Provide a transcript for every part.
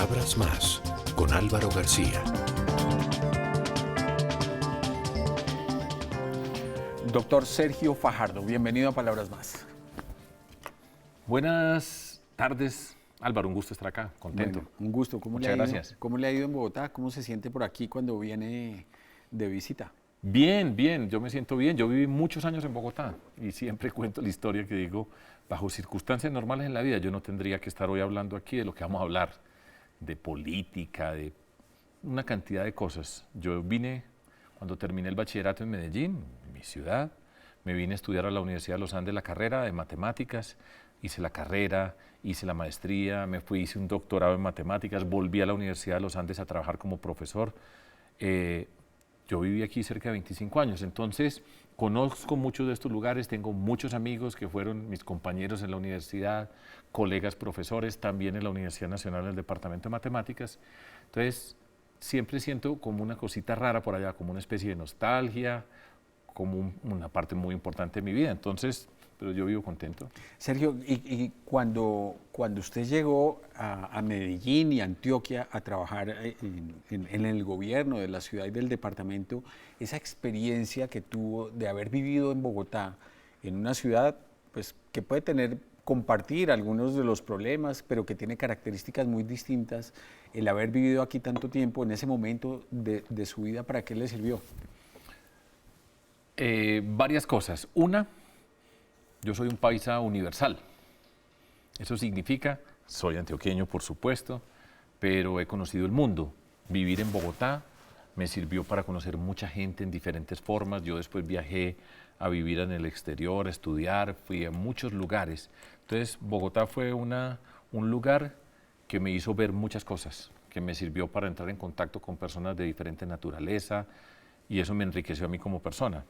Palabras más, con Álvaro García. Doctor Sergio Fajardo, bienvenido a Palabras Más. Buenas tardes, Álvaro, un gusto estar acá, contento. Bueno, un gusto. Muchas gracias. ¿Cómo le ha ido en Bogotá? ¿Cómo se siente por aquí cuando viene de visita? Bien, bien, yo me siento bien. Yo viví muchos años en Bogotá y siempre cuento la historia que digo, bajo circunstancias normales en la vida, yo no tendría que estar hoy hablando aquí de lo que vamos a hablar, de política, de una cantidad de cosas. Yo vine, cuando terminé el bachillerato en Medellín, mi ciudad, me vine a estudiar a la Universidad de los Andes la carrera de matemáticas, hice la carrera, hice la maestría, hice un doctorado en matemáticas, volví a la Universidad de los Andes a trabajar como profesor. Yo viví aquí cerca de 25 años, entonces conozco muchos de estos lugares, tengo muchos amigos que fueron mis compañeros en la universidad, colegas profesores, también en la Universidad Nacional del Departamento de Matemáticas. Entonces, siempre siento como una cosita rara por allá, como una especie de nostalgia, como una parte muy importante de mi vida. Entonces, pero yo vivo contento. Sergio, y cuando usted llegó a Medellín y Antioquia a trabajar en el gobierno de la ciudad y del departamento, esa experiencia que tuvo de haber vivido en Bogotá, en una ciudad pues, que puede compartir algunos de los problemas, pero que tiene características muy distintas, el haber vivido aquí tanto tiempo, en ese momento de su vida, ¿para qué le sirvió? Varias cosas. Una, yo soy un paisa universal. Eso significa, soy antioqueño por supuesto, pero he conocido el mundo. Vivir en Bogotá me sirvió para conocer mucha gente en diferentes formas. Yo después viajé a vivir en el exterior, a estudiar, fui a muchos lugares. Entonces, Bogotá fue un lugar que me hizo ver muchas cosas, que me sirvió para entrar en contacto con personas de diferente naturaleza, y eso me enriqueció a mí como persona,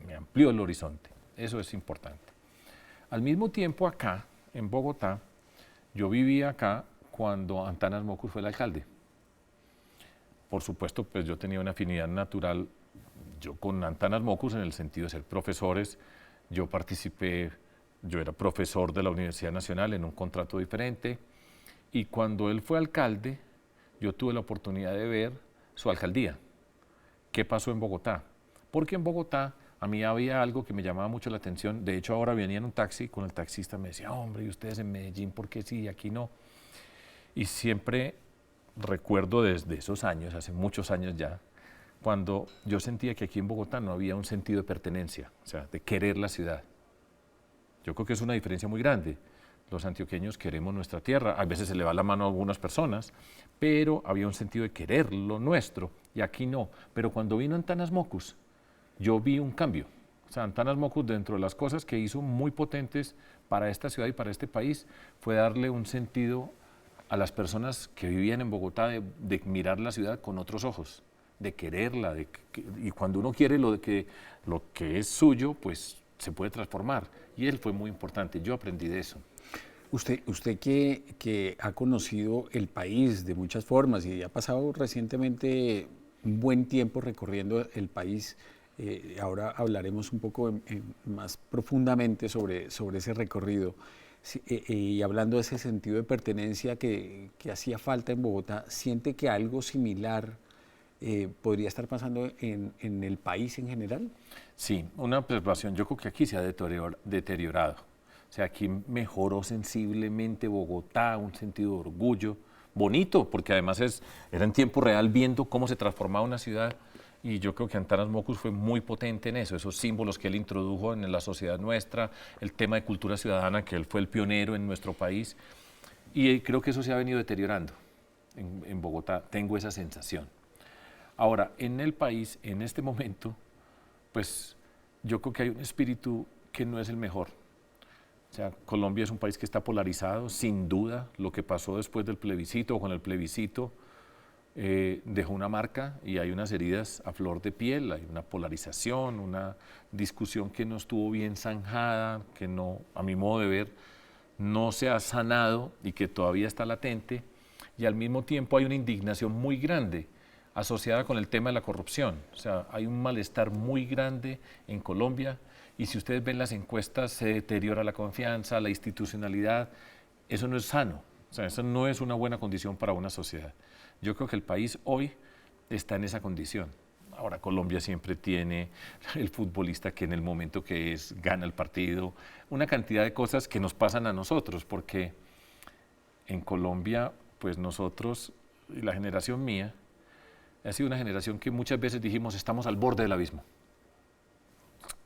me amplió el horizonte. Eso es importante. Al mismo tiempo acá, en Bogotá, yo vivía acá cuando Antanas Mockus fue el alcalde. Por supuesto, pues yo tenía una afinidad natural yo con Antanas Mockus en el sentido de ser profesores. Yo era profesor de la Universidad Nacional en un contrato diferente, y cuando él fue alcalde, yo tuve la oportunidad de ver su alcaldía. ¿Qué pasó en Bogotá? Porque en Bogotá a mí había algo que me llamaba mucho la atención. De hecho, ahora venía en un taxi con el taxista, me decía, hombre, ¿y ustedes en Medellín por qué sí y aquí no? Y siempre recuerdo desde esos años, hace muchos años ya, cuando yo sentía que aquí en Bogotá no había un sentido de pertenencia, o sea, de querer la ciudad. Yo creo que es una diferencia muy grande. Los antioqueños queremos nuestra tierra, a veces se le va la mano a algunas personas, pero había un sentido de querer lo nuestro, y aquí no. Pero cuando vino Antanas Mockus, yo vi un cambio. O sea, Antanas Mockus, dentro de las cosas que hizo muy potentes para esta ciudad y para este país, fue darle un sentido a las personas que vivían en Bogotá de mirar la ciudad con otros ojos, de quererla, y cuando uno quiere lo que es suyo, pues se puede transformar. Y él fue muy importante, yo aprendí de eso. Usted que ha conocido el país de muchas formas y ha pasado recientemente un buen tiempo recorriendo el país, ahora hablaremos un poco más profundamente sobre ese recorrido. Y hablando de ese sentido de pertenencia que hacía falta en Bogotá, ¿siente que algo similar podría estar pasando en el país en general? Sí, una observación. Yo creo que aquí se ha deteriorado. O sea, aquí mejoró sensiblemente Bogotá, un sentido de orgullo, bonito, porque además era en tiempo real viendo cómo se transformaba una ciudad, y yo creo que Antanas Mockus fue muy potente en eso, esos símbolos que él introdujo en la sociedad nuestra, el tema de cultura ciudadana, que él fue el pionero en nuestro país, y creo que eso se ha venido deteriorando en Bogotá, tengo esa sensación. Ahora, en el país, en este momento, pues yo creo que hay un espíritu que no es el mejor. O sea, Colombia es un país que está polarizado, sin duda. Lo que pasó después del plebiscito o con el plebiscito dejó una marca, y hay unas heridas a flor de piel, hay una polarización, una discusión que no estuvo bien zanjada, que no, a mi modo de ver, no se ha sanado y que todavía está latente, y al mismo tiempo hay una indignación muy grande asociada con el tema de la corrupción. O sea, hay un malestar muy grande en Colombia, y si ustedes ven las encuestas, se deteriora la confianza, la institucionalidad. Eso no es sano. O sea, eso no es una buena condición para una sociedad. Yo creo que el país hoy está en esa condición. Ahora Colombia siempre tiene el futbolista que en el momento que es gana el partido, una cantidad de cosas que nos pasan a nosotros, porque en Colombia, pues nosotros, y la generación mía, ha sido una generación que muchas veces dijimos estamos al borde del abismo.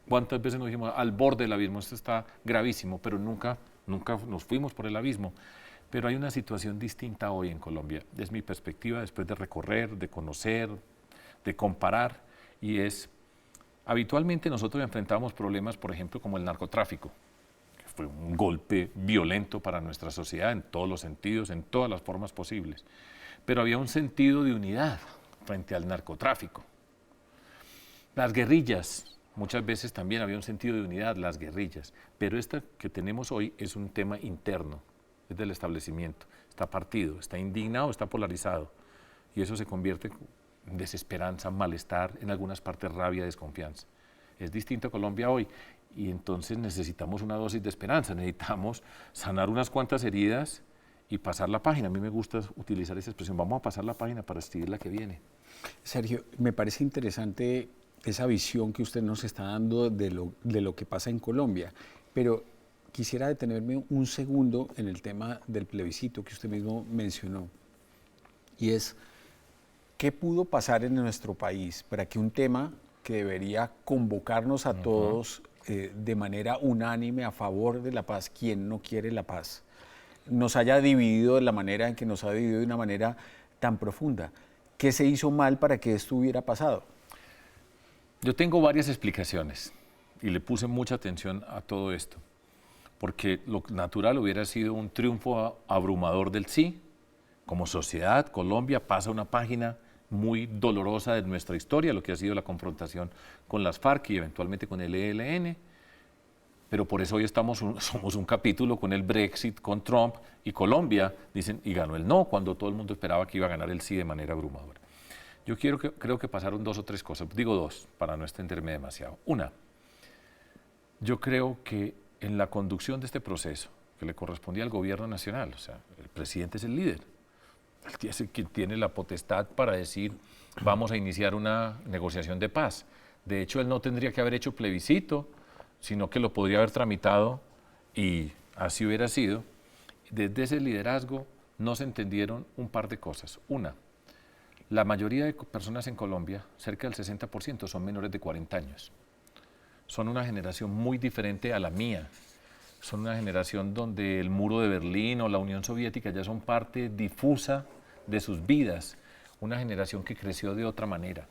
¿Cuántas veces nos dijimos al borde del abismo? Esto está gravísimo, pero nunca nos fuimos por el abismo. Pero hay una situación distinta hoy en Colombia, es mi perspectiva después de recorrer, de conocer, de comparar, y es, habitualmente nosotros enfrentamos problemas, por ejemplo, como el narcotráfico, que fue un golpe violento para nuestra sociedad en todos los sentidos, en todas las formas posibles, pero había un sentido de unidad frente al narcotráfico. Las guerrillas, muchas veces también había un sentido de unidad, las guerrillas, pero esta que tenemos hoy es un tema interno, es del establecimiento, está partido, está indignado, está polarizado, y eso se convierte en desesperanza, malestar, en algunas partes rabia, desconfianza. Es distinto a Colombia hoy, y entonces necesitamos una dosis de esperanza, necesitamos sanar unas cuantas heridas y pasar la página. A mí me gusta utilizar esa expresión, vamos a pasar la página para escribir la que viene. Sergio, me parece interesante esa visión que usted nos está dando de lo que pasa en Colombia, pero quisiera detenerme un segundo en el tema del plebiscito que usted mismo mencionó, y es, ¿qué pudo pasar en nuestro país para que un tema que debería convocarnos a todos de manera unánime a favor de la paz, quien no quiere la paz, nos haya dividido de la manera en que nos ha dividido de una manera tan profunda? ¿Qué se hizo mal para que esto hubiera pasado? Yo tengo varias explicaciones y le puse mucha atención a todo esto, porque lo natural hubiera sido un triunfo abrumador del sí. Como sociedad, Colombia pasa una página muy dolorosa de nuestra historia, lo que ha sido la confrontación con las FARC y eventualmente con el ELN, pero por eso hoy somos un capítulo con el Brexit, con Trump, y Colombia, dicen, y ganó el no, cuando todo el mundo esperaba que iba a ganar el sí de manera abrumadora. Yo creo que pasaron 2 o 3 cosas, digo 2, para no extenderme demasiado. Una, yo creo que en la conducción de este proceso, que le correspondía al gobierno nacional, o sea, el presidente es el líder, él es el que tiene la potestad para decir, vamos a iniciar una negociación de paz. De hecho, él no tendría que haber hecho plebiscito, sino que lo podría haber tramitado y así hubiera sido. Desde ese liderazgo no se entendieron un par de cosas. Una, la mayoría de personas en Colombia, cerca del 60%, son menores de 40 años. Son una generación muy diferente a la mía. Son una generación donde el muro de Berlín o la Unión Soviética ya son parte difusa de sus vidas. Una generación que creció de otra manera.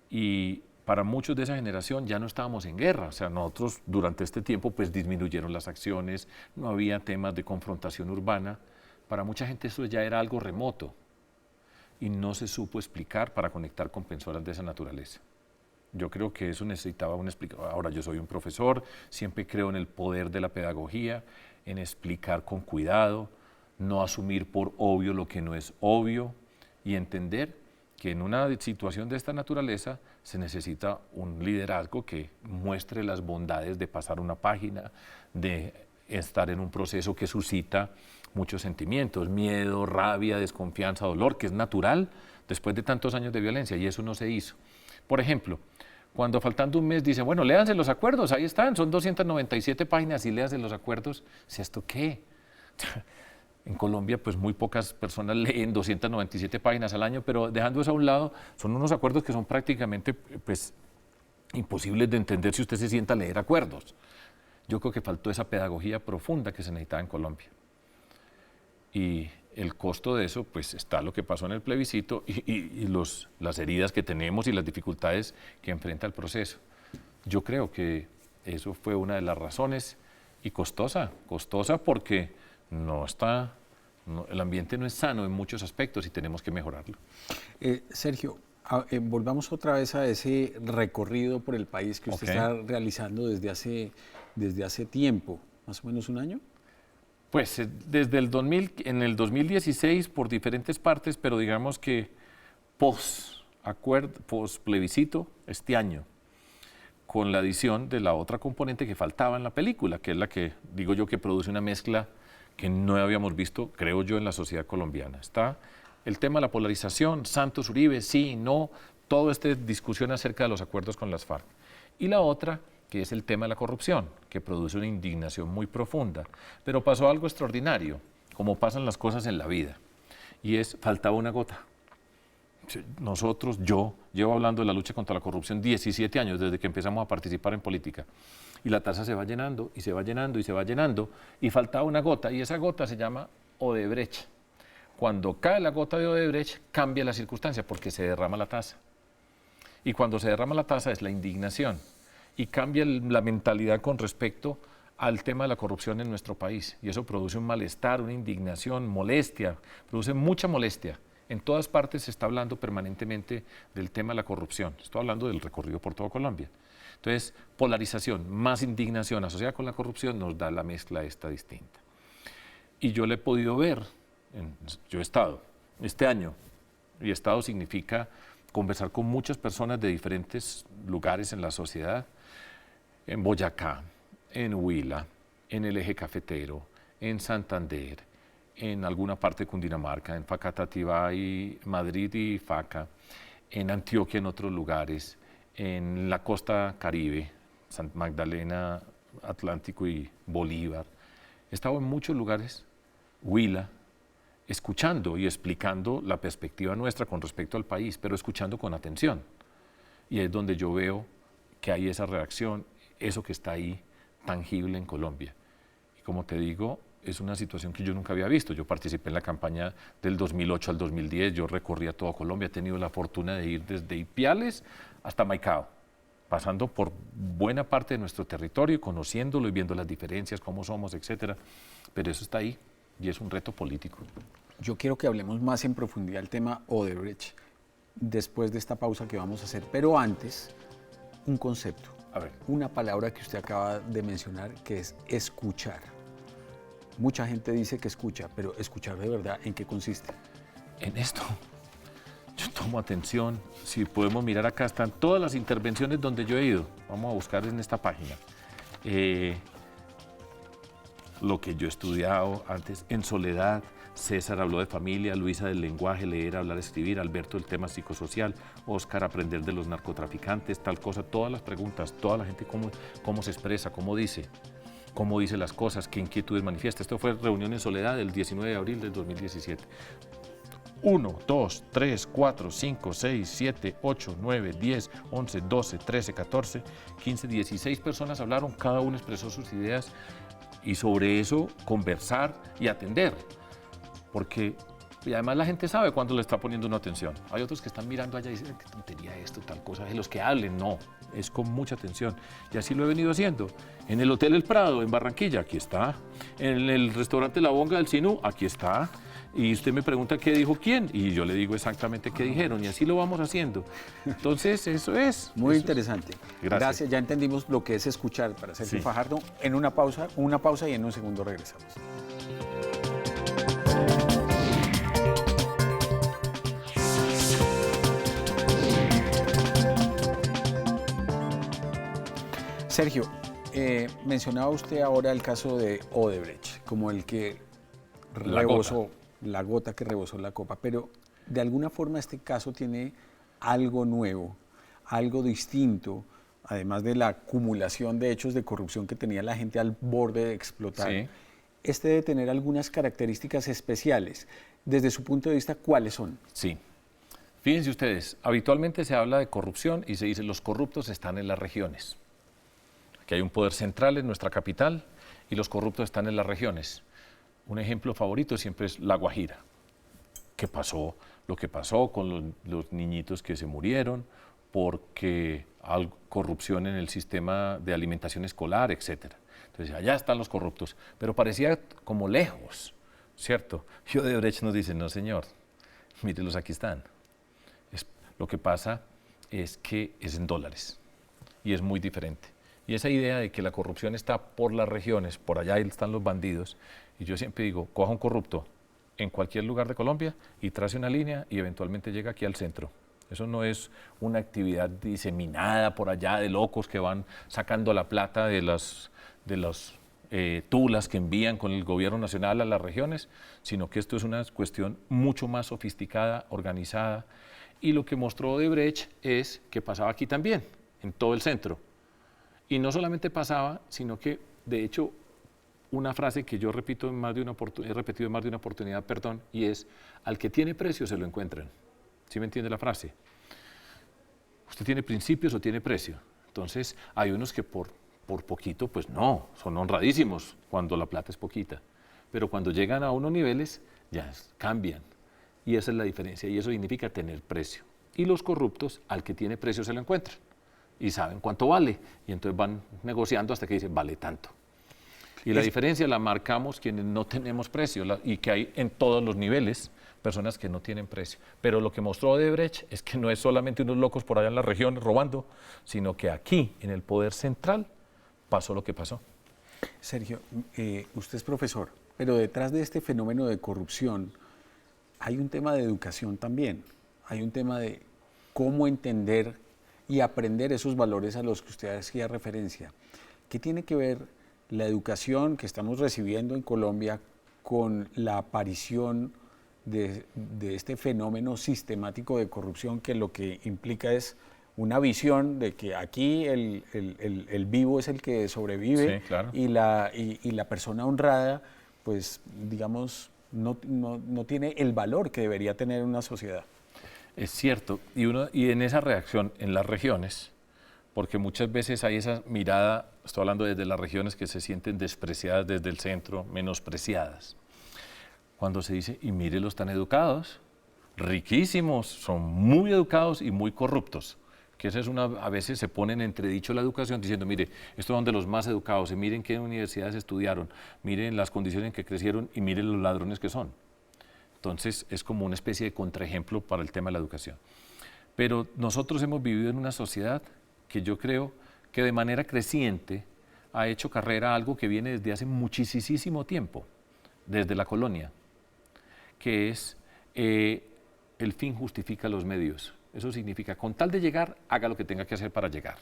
Y para muchos de esa generación ya no estábamos en guerra. O sea, nosotros durante este tiempo pues disminuyeron las acciones, no había temas de confrontación urbana. Para mucha gente eso ya era algo remoto y no se supo explicar para conectar con personas de esa naturaleza. Yo creo que eso necesitaba una explicación. Ahora, yo soy un profesor, siempre creo en el poder de la pedagogía, en explicar con cuidado, no asumir por obvio lo que no es obvio y entender que en una situación de esta naturaleza se necesita un liderazgo que muestre las bondades de pasar una página, de estar en un proceso que suscita muchos sentimientos, miedo, rabia, desconfianza, dolor, que es natural después de tantos años de violencia, y eso no se hizo. Por ejemplo, cuando faltando un mes dicen, bueno, léanse los acuerdos, ahí están, son 297 páginas y léanse los acuerdos, ¿si esto qué? En Colombia, pues muy pocas personas leen 297 páginas al año, pero dejando eso a un lado, son unos acuerdos que son prácticamente pues, imposibles de entender si usted se sienta a leer acuerdos. Yo creo que faltó esa pedagogía profunda que se necesitaba en Colombia. Y el costo de eso, pues está lo que pasó en el plebiscito y las heridas que tenemos y las dificultades que enfrenta el proceso. Yo creo que eso fue una de las razones, y costosa porque el ambiente no es sano en muchos aspectos y tenemos que mejorarlo. Sergio, volvamos otra vez a ese recorrido por el país que usted está realizando desde hace tiempo, más o menos un año. Pues desde en el 2016 por diferentes partes, pero digamos que post plebiscito este año, con la adición de la otra componente que faltaba en la película, que es la que digo yo que produce una mezcla que no habíamos visto, creo yo, en la sociedad colombiana. Está el tema de la polarización, Santos Uribe, sí, no, toda esta discusión acerca de los acuerdos con las FARC. Y la otra, que es el tema de la corrupción, que produce una indignación muy profunda. Pero pasó algo extraordinario, como pasan las cosas en la vida, y faltaba una gota. Nosotros, yo, llevo hablando de la lucha contra la corrupción 17 años, desde que empezamos a participar en política. Y la taza se va llenando, y se va llenando, y se va llenando, y faltaba una gota, y esa gota se llama Odebrecht. Cuando cae la gota de Odebrecht, cambia la circunstancia, porque se derrama la taza. Y cuando se derrama la taza es la indignación, y cambia la mentalidad con respecto al tema de la corrupción en nuestro país. Y eso produce un malestar, una indignación, molestia, produce mucha molestia. En todas partes se está hablando permanentemente del tema de la corrupción. Estoy hablando del recorrido por toda Colombia. Entonces, polarización más indignación asociada con la corrupción nos da la mezcla esta distinta. Y yo le he podido ver, yo he estado este año, y estado significa conversar con muchas personas de diferentes lugares en la sociedad, en Boyacá, en Huila, en el eje cafetero, en Santander, en alguna parte de Cundinamarca, en Facatativá y Madrid y Faca, en Antioquia, en otros lugares, en la costa Caribe, Santa Magdalena, Atlántico y Bolívar. He estado en muchos lugares, Huila, escuchando y explicando la perspectiva nuestra con respecto al país, pero escuchando con atención. Y es donde yo veo que hay esa reacción, eso que está ahí tangible en Colombia. Y como te digo, es una situación que yo nunca había visto. Yo participé en la campaña del 2008 al 2010, yo recorrí a toda Colombia, he tenido la fortuna de ir desde Ipiales hasta Maicao, pasando por buena parte de nuestro territorio, conociéndolo y viendo las diferencias, cómo somos, etcétera. Pero eso está ahí y es un reto político. Yo quiero que hablemos más en profundidad del tema Odebrecht después de esta pausa que vamos a hacer, pero antes, un concepto, una palabra que usted acaba de mencionar, que es escuchar. Mucha gente dice que escucha, pero escuchar de verdad, ¿en qué consiste? En esto, yo tomo atención. Si podemos mirar acá, están todas las intervenciones donde yo he ido. Vamos a buscar en esta página. Lo que yo he estudiado antes, en soledad, César habló de familia, Luisa del lenguaje, leer, hablar, escribir, Alberto del tema psicosocial, Óscar aprender de los narcotraficantes, tal cosa, todas las preguntas, toda la gente cómo se expresa, cómo dice las cosas, qué inquietudes manifiesta. Esto fue reunión en soledad el 19 de abril del 2017. 1, 2, 3, 4, 5, 6, 7, 8, 9, 10, 11, 12, 13, 14, 15, 16 personas hablaron, cada uno expresó sus ideas y sobre eso conversar y atender. Porque y además la gente sabe cuándo le está poniendo una atención. Hay otros que están mirando allá y dicen, qué tontería esto, tal cosa. Y los que hablen, no, es con mucha atención. Y así lo he venido haciendo. En el Hotel El Prado, en Barranquilla, aquí está. En el restaurante La Bonga del Sinú, aquí está. Y usted me pregunta qué dijo quién, y yo le digo exactamente qué dijeron, y así lo vamos haciendo. Entonces, eso es. Muy interesante. Gracias. Ya entendimos lo que es escuchar para Sergio Fajardo. En una pausa y en un segundo regresamos. Sergio, mencionaba usted ahora el caso de Odebrecht, como el que rebosó, la gota que rebosó la copa, pero de alguna forma este caso tiene algo nuevo, algo distinto, además de la acumulación de hechos de corrupción que tenía la gente al borde de explotar. Sí. Este debe tener algunas características especiales. Desde su punto de vista, ¿cuáles son? Sí. Fíjense ustedes, habitualmente se habla de corrupción y se dice los corruptos están en las regiones. Que hay un poder central en nuestra capital y los corruptos están en las regiones. Un ejemplo favorito siempre es La Guajira. ¿Qué pasó? Lo que pasó con los niñitos que se murieron porque hay corrupción en el sistema de alimentación escolar, etc. Entonces, allá están los corruptos. Pero parecía como lejos, ¿cierto? Y Odebrecht nos dice, no señor, mírelos, aquí están. Lo que pasa es que es en dólares y es muy diferente. Y esa idea de que la corrupción está por las regiones, por allá están los bandidos, y yo siempre digo, coja un corrupto en cualquier lugar de Colombia y trace una línea y eventualmente llega aquí al centro. Eso no es una actividad diseminada por allá de locos que van sacando la plata de los tulas que envían con el gobierno nacional a las regiones, sino que esto es una cuestión mucho más sofisticada, organizada. Y lo que mostró Odebrecht es que pasaba aquí también, en todo el centro. Y no solamente pasaba, sino que, de hecho, una frase que yo repito he repetido en más de una oportunidad, perdón, y es, al que tiene precio se lo encuentran. ¿Sí me entiende la frase? ¿Usted tiene principios o tiene precio? Entonces, hay unos que por poquito, pues no, son honradísimos cuando la plata es poquita. Pero cuando llegan a unos niveles, ya cambian. Y esa es la diferencia, y eso significa tener precio. Y los corruptos, al que tiene precio se lo encuentran. Y saben cuánto vale. Y entonces van negociando hasta que dicen, vale tanto. Y la diferencia la marcamos quienes no tenemos precio, y que hay en todos los niveles personas que no tienen precio. Pero lo que mostró Odebrecht es que no es solamente unos locos por allá en las regiones robando, sino que aquí, en el poder central, pasó lo que pasó. Sergio, usted es profesor, pero detrás de este fenómeno de corrupción hay un tema de educación también. Hay un tema de cómo entender y aprender esos valores a los que usted hacía referencia. ¿Qué tiene que ver la educación que estamos recibiendo en Colombia con la aparición de este fenómeno sistemático de corrupción, que lo que implica es una visión de que aquí el vivo es el que sobrevive, sí, claro, y la persona honrada, pues digamos, no tiene el valor que debería tener una sociedad? Es cierto, y en esa reacción en las regiones, porque muchas veces hay esa mirada, estoy hablando desde las regiones que se sienten despreciadas desde el centro, menospreciadas. Cuando se dice, y mírelos tan educados, riquísimos, son muy educados y muy corruptos. Que esa es a veces se pone en entredicho la educación diciendo, mire, estos son de los más educados, y miren qué universidades estudiaron, miren las condiciones en que crecieron y miren los ladrones que son. Entonces es como una especie de contraejemplo para el tema de la educación. Pero nosotros hemos vivido en una sociedad que yo creo que de manera creciente ha hecho carrera a algo que viene desde hace muchísimo tiempo, desde la colonia, que es el fin justifica los medios. Eso significa, con tal de llegar, haga lo que tenga que hacer para llegar.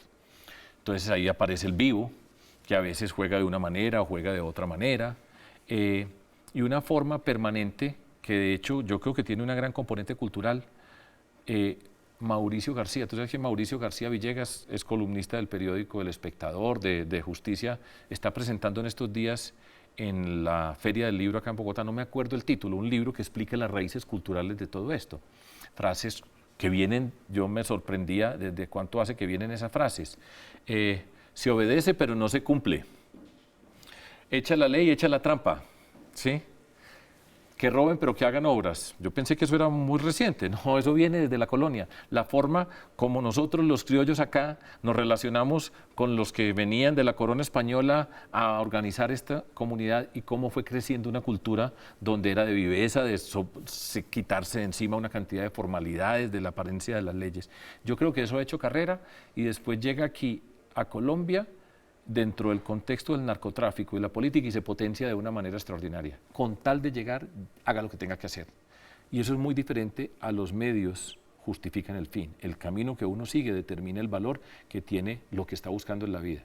Entonces ahí aparece el vivo, que a veces juega de una manera o juega de otra manera, y una forma permanente que de hecho yo creo que tiene una gran componente cultural. Mauricio García, tú sabes que Mauricio García Villegas es columnista del periódico El Espectador, de Justicia, está presentando en estos días en la Feria del Libro acá en Bogotá, no me acuerdo el título, un libro que explica las raíces culturales de todo esto. Frases que vienen, yo me sorprendía desde cuánto hace que vienen esas frases. Se obedece pero no se cumple. Echa la ley, echa la trampa. ¿Sí? Que roben pero que hagan obras. Yo pensé que eso era muy reciente. No, eso viene desde la colonia. La forma como nosotros los criollos acá nos relacionamos con los que venían de la corona española a organizar esta comunidad y cómo fue creciendo una cultura donde era de viveza, de quitarse de encima una cantidad de formalidades, de la apariencia de las leyes. Yo creo que eso ha hecho carrera y después llega aquí a Colombia dentro del contexto del narcotráfico y la política y se potencia de una manera extraordinaria. Con tal de llegar, haga lo que tenga que hacer. Y eso es muy diferente a los medios justifican el fin. El camino que uno sigue determina el valor que tiene lo que está buscando en la vida.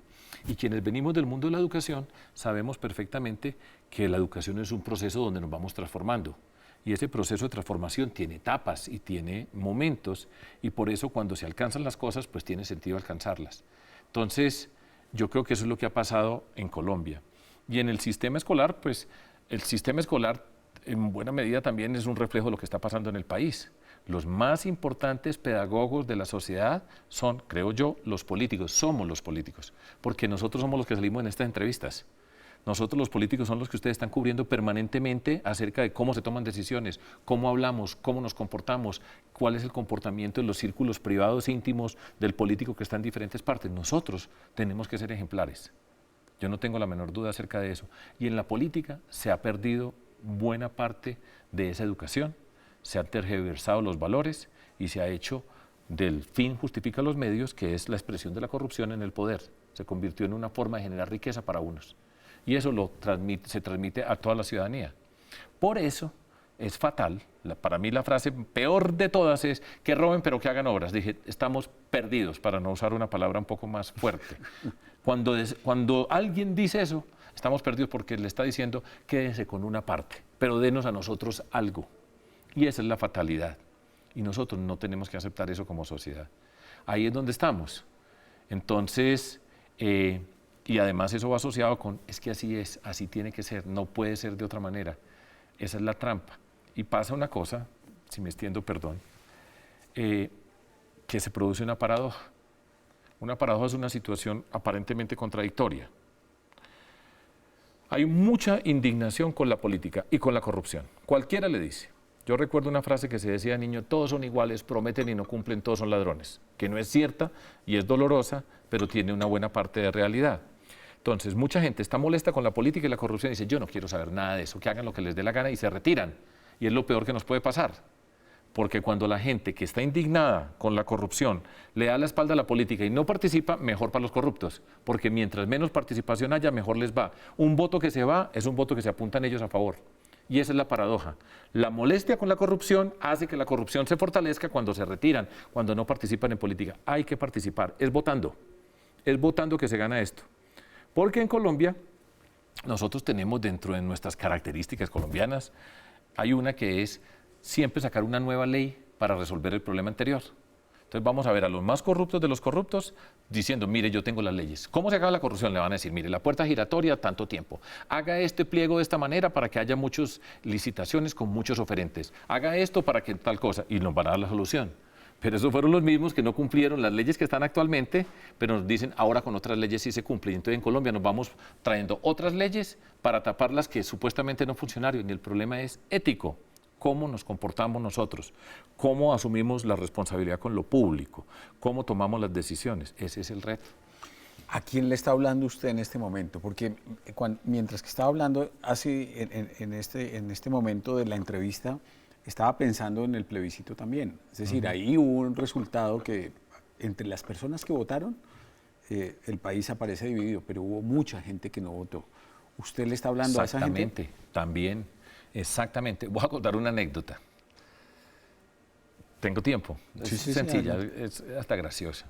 Y quienes venimos del mundo de la educación sabemos perfectamente que la educación es un proceso donde nos vamos transformando. Y ese proceso de transformación tiene etapas y tiene momentos y por eso cuando se alcanzan las cosas pues tiene sentido alcanzarlas. Entonces, yo creo que eso es lo que ha pasado en Colombia. Y en el sistema escolar, pues el sistema escolar en buena medida también es un reflejo de lo que está pasando en el país. Los más importantes pedagogos de la sociedad son, creo yo, los políticos, somos los políticos, porque nosotros somos los que salimos en estas entrevistas. Nosotros los políticos son los que ustedes están cubriendo permanentemente acerca de cómo se toman decisiones, cómo hablamos, cómo nos comportamos, cuál es el comportamiento en los círculos privados íntimos del político que está en diferentes partes. Nosotros tenemos que ser ejemplares. Yo no tengo la menor duda acerca de eso. Y en la política se ha perdido buena parte de esa educación, se han tergiversado los valores y se ha hecho del fin justifica los medios, que es la expresión de la corrupción en el poder. Se convirtió en una forma de generar riqueza para unos. Y eso se transmite a toda la ciudadanía. Por eso es fatal, para mí la frase peor de todas es que roben pero que hagan obras. Dije, estamos perdidos, para no usar una palabra un poco más fuerte. Cuando alguien dice eso, Estamos perdidos porque le está diciendo, quédese con una parte, pero denos a nosotros algo. Y esa es la fatalidad. Y nosotros no tenemos que aceptar eso como sociedad. Ahí es donde estamos. Entonces, y además eso va asociado con, es que así es, así tiene que ser, no puede ser de otra manera. Esa es la trampa. Y pasa una cosa, si me extiendo, perdón, que se produce una paradoja. Una paradoja es una situación aparentemente contradictoria. Hay mucha indignación con la política y con la corrupción. Cualquiera le dice. Yo recuerdo una frase que se decía de niño, todos son iguales, prometen y no cumplen, todos son ladrones, que no es cierta y es dolorosa, pero tiene una buena parte de realidad. Entonces, mucha gente está molesta con la política y la corrupción y dice, yo no quiero saber nada de eso, que hagan lo que les dé la gana y se retiran. Y es lo peor que nos puede pasar. Porque cuando la gente que está indignada con la corrupción le da la espalda a la política y no participa, mejor para los corruptos. Porque mientras menos participación haya, mejor les va. Un voto que se va es un voto que se apuntan ellos a favor. Y esa es la paradoja. La molestia con la corrupción hace que la corrupción se fortalezca cuando se retiran, cuando no participan en política. Hay que participar, es votando que se gana esto. Porque en Colombia, nosotros tenemos dentro de nuestras características colombianas, hay una que es siempre sacar una nueva ley para resolver el problema anterior. Entonces vamos a ver a los más corruptos de los corruptos diciendo, mire, yo tengo las leyes. ¿Cómo se acaba la corrupción? Le van a decir, mire, la puerta giratoria, tanto tiempo. Haga este pliego de esta manera para que haya muchas licitaciones con muchos oferentes. Haga esto para que tal cosa. Y nos van a dar la solución. Pero esos fueron los mismos que no cumplieron las leyes que están actualmente, pero nos dicen, ahora con otras leyes sí se cumple. Y entonces en Colombia nos vamos trayendo otras leyes para tapar las que supuestamente no funcionaron. Y el problema es ético. Cómo nos comportamos nosotros, cómo asumimos la responsabilidad con lo público, cómo tomamos las decisiones. Ese es el reto. ¿A quién le está hablando usted en este momento? Porque mientras que estaba hablando en este momento de la entrevista, estaba pensando en el plebiscito también. Es decir, ahí hubo un resultado que entre las personas que votaron, el país aparece dividido, pero hubo mucha gente que no votó. ¿Usted le está hablando a esa gente? Exactamente, también. Exactamente. Voy a contar una anécdota. Tengo tiempo. Es sencilla, es hasta graciosa.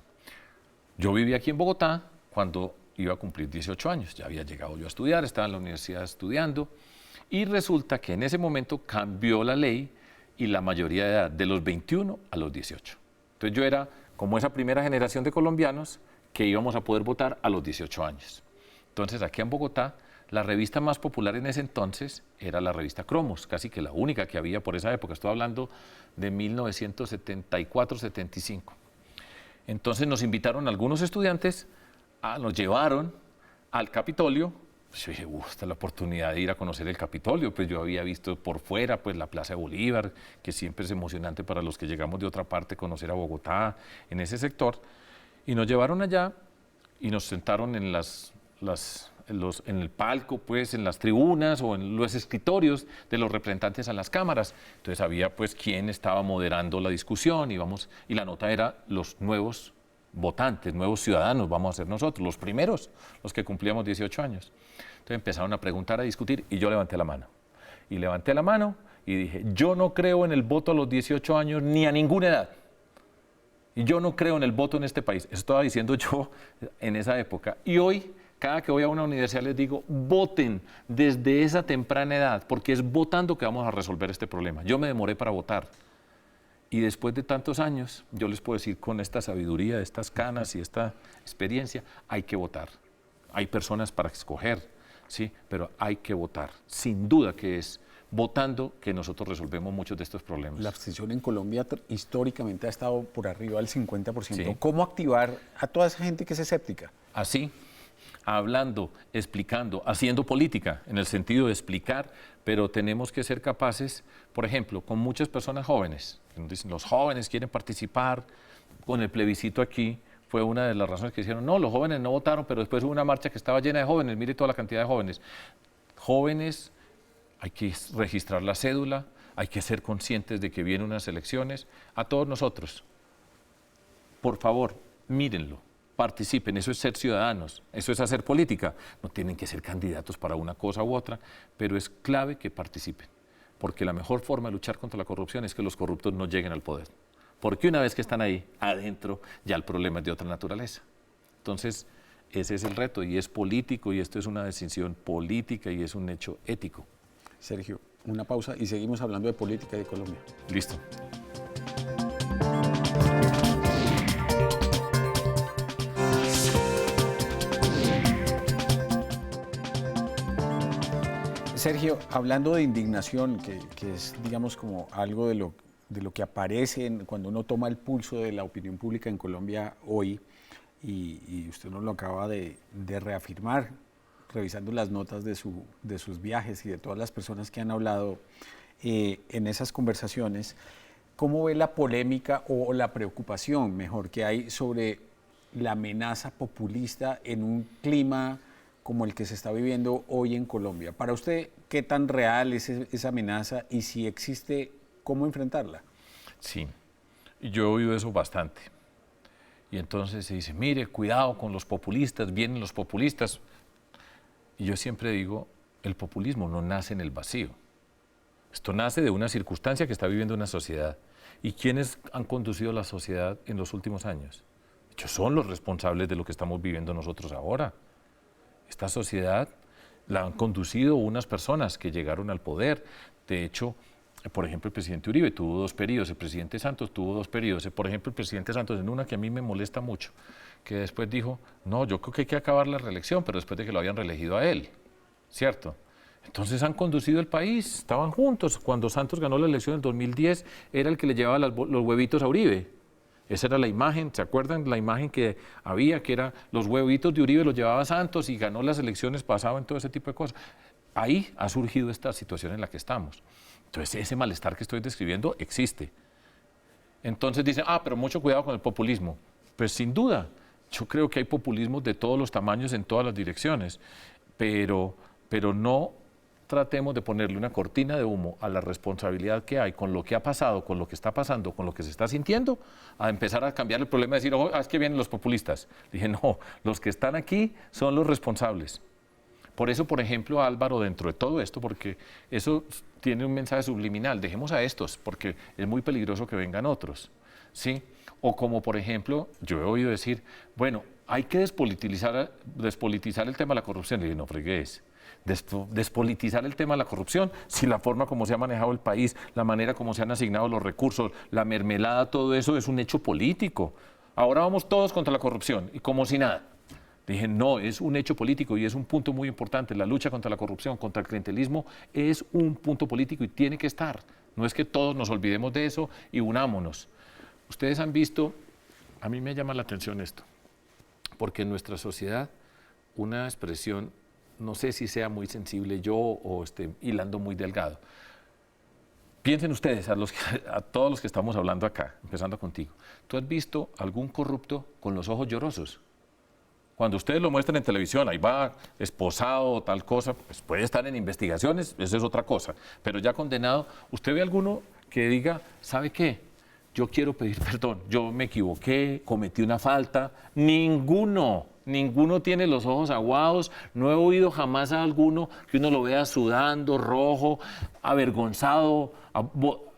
Yo vivía aquí en Bogotá cuando iba a cumplir 18 años. Ya había llegado yo a estudiar, estaba en la universidad estudiando. Y resulta que en ese momento cambió la ley y la mayoría de edad, de los 21 a los 18. Entonces yo era como esa primera generación de colombianos que íbamos a poder votar a los 18 años. Entonces aquí en Bogotá, la revista más popular en ese entonces era la revista Cromos, casi que la única que había por esa época. Estoy hablando de 1974-75. Entonces nos invitaron algunos estudiantes, nos llevaron al Capitolio. Pues yo dije, esta es la oportunidad de ir a conocer el Capitolio. Pues yo había visto por fuera pues, la Plaza de Bolívar, que siempre es emocionante para los que llegamos de otra parte conocer a Bogotá, en ese sector. Y nos llevaron allá y nos sentaron en en el palco, pues, en las tribunas o en los escritorios de los representantes a las cámaras. Entonces había pues quien estaba moderando la discusión y la nota era los nuevos votantes, nuevos ciudadanos, vamos a ser nosotros, los primeros, los que cumplíamos 18 años. Entonces empezaron a preguntar, a discutir y yo levanté la mano. Y levanté la mano y dije, yo no creo en el voto a los 18 años ni a ninguna edad. Y yo no creo en el voto en este país. Eso estaba diciendo yo en esa época. Y hoy, cada que voy a una universidad les digo, voten desde esa temprana edad, porque es votando que vamos a resolver este problema. Yo me demoré para votar. Y después de tantos años, yo les puedo decir, con esta sabiduría, estas canas y esta experiencia, hay que votar. Hay personas para escoger, ¿sí? Pero hay que votar. Sin duda que es votando que nosotros resolvemos muchos de estos problemas. La abstención en Colombia históricamente ha estado por arriba del 50%. Sí. ¿Cómo activar a toda esa gente que es escéptica? Así, hablando, explicando, haciendo política, en el sentido de explicar, pero tenemos que ser capaces, por ejemplo, con muchas personas jóvenes, que nos dicen, los jóvenes quieren participar, con el plebiscito aquí, fue una de las razones que dijeron, no, los jóvenes no votaron, pero después hubo una marcha que estaba llena de jóvenes, mire toda la cantidad de jóvenes. Jóvenes, hay que registrar la cédula, hay que ser conscientes de que vienen unas elecciones. A todos nosotros, por favor, mírenlo, participen, eso es ser ciudadanos, eso es hacer política. No tienen que ser candidatos para una cosa u otra, pero es clave que participen, porque la mejor forma de luchar contra la corrupción es que los corruptos no lleguen al poder. Porque una vez que están ahí, adentro, ya el problema es de otra naturaleza. Entonces, Ese es el reto y es político y esto es una decisión política y es un hecho ético. Sergio, una pausa y seguimos hablando de política y de Colombia. Listo. Sergio, hablando de indignación, que es, digamos, como algo de lo que aparece cuando uno toma el pulso de la opinión pública en Colombia hoy, y usted nos lo acaba de reafirmar, revisando las notas de sus viajes y de todas las personas que han hablado en esas conversaciones, ¿cómo ve la polémica o la preocupación, mejor, que hay sobre la amenaza populista en un clima como el que se está viviendo hoy en Colombia? Para usted, ¿qué tan real es esa amenaza y si existe, cómo enfrentarla? Sí, yo he oído eso bastante. Y entonces se dice, mire, cuidado con los populistas, vienen los populistas. Y yo siempre digo, el populismo no nace en el vacío. Esto nace de una circunstancia que está viviendo una sociedad. ¿Y quiénes han conducido la sociedad en los últimos años? Ellos son los responsables de lo que estamos viviendo nosotros ahora. Esta sociedad la han conducido unas personas que llegaron al poder. De hecho, por ejemplo, el presidente Uribe tuvo 2 periodos, el presidente Santos tuvo 2 periodos. Por ejemplo, el presidente Santos, en una que a mí me molesta mucho, que después dijo, no, yo creo que hay que acabar la reelección, pero después de que lo habían reelegido a él, ¿cierto? Entonces han conducido el país, estaban juntos. Cuando Santos ganó la elección en 2010, era el que le llevaba los huevitos a Uribe. Esa era la imagen, ¿se acuerdan? La imagen que había, que era los huevitos de Uribe los llevaba Santos y ganó las elecciones, pasaba en todo ese tipo de cosas. Ahí ha surgido esta situación en la que estamos. Entonces, ese malestar que estoy describiendo existe. Entonces dicen, pero mucho cuidado con el populismo. Pues sin duda, yo creo que hay populismos de todos los tamaños en todas las direcciones, pero no tratemos de ponerle una cortina de humo a la responsabilidad que hay con lo que ha pasado, con lo que está pasando, con lo que se está sintiendo, a empezar a cambiar el problema y decir, es que vienen los populistas. Dije, no, los que están aquí son los responsables. Por eso, por ejemplo, Álvaro, dentro de todo esto, porque eso tiene un mensaje subliminal, dejemos a estos, porque es muy peligroso que vengan otros, ¿sí? O como, por ejemplo, yo he oído decir, bueno, hay que despolitizar el tema de la corrupción. Le dije, no fregues. Despolitizar el tema de la corrupción, si la forma como se ha manejado el país, la manera como se han asignado los recursos, la mermelada, todo eso es un hecho político. Ahora vamos todos contra la corrupción y como si nada. Dije, no, es un hecho político y es un punto muy importante. La lucha contra la corrupción, contra el clientelismo, es un punto político y tiene que estar. No es que todos nos olvidemos de eso y unámonos. Ustedes han visto, a mí me llama la atención esto, porque en nuestra sociedad una expresión, no sé si sea muy sensible yo o esté hilando muy delgado. Piensen ustedes, a todos los que estamos hablando acá, empezando contigo. ¿Tú has visto algún corrupto con los ojos llorosos? Cuando ustedes lo muestran en televisión, ahí va esposado, tal cosa, pues puede estar en investigaciones, eso es otra cosa. Pero ya condenado, ¿usted ve alguno que diga, ¿sabe qué? Yo quiero pedir perdón, yo me equivoqué, cometí una falta? Ninguno tiene los ojos aguados. No he oído jamás a alguno que uno lo vea sudando, rojo, avergonzado,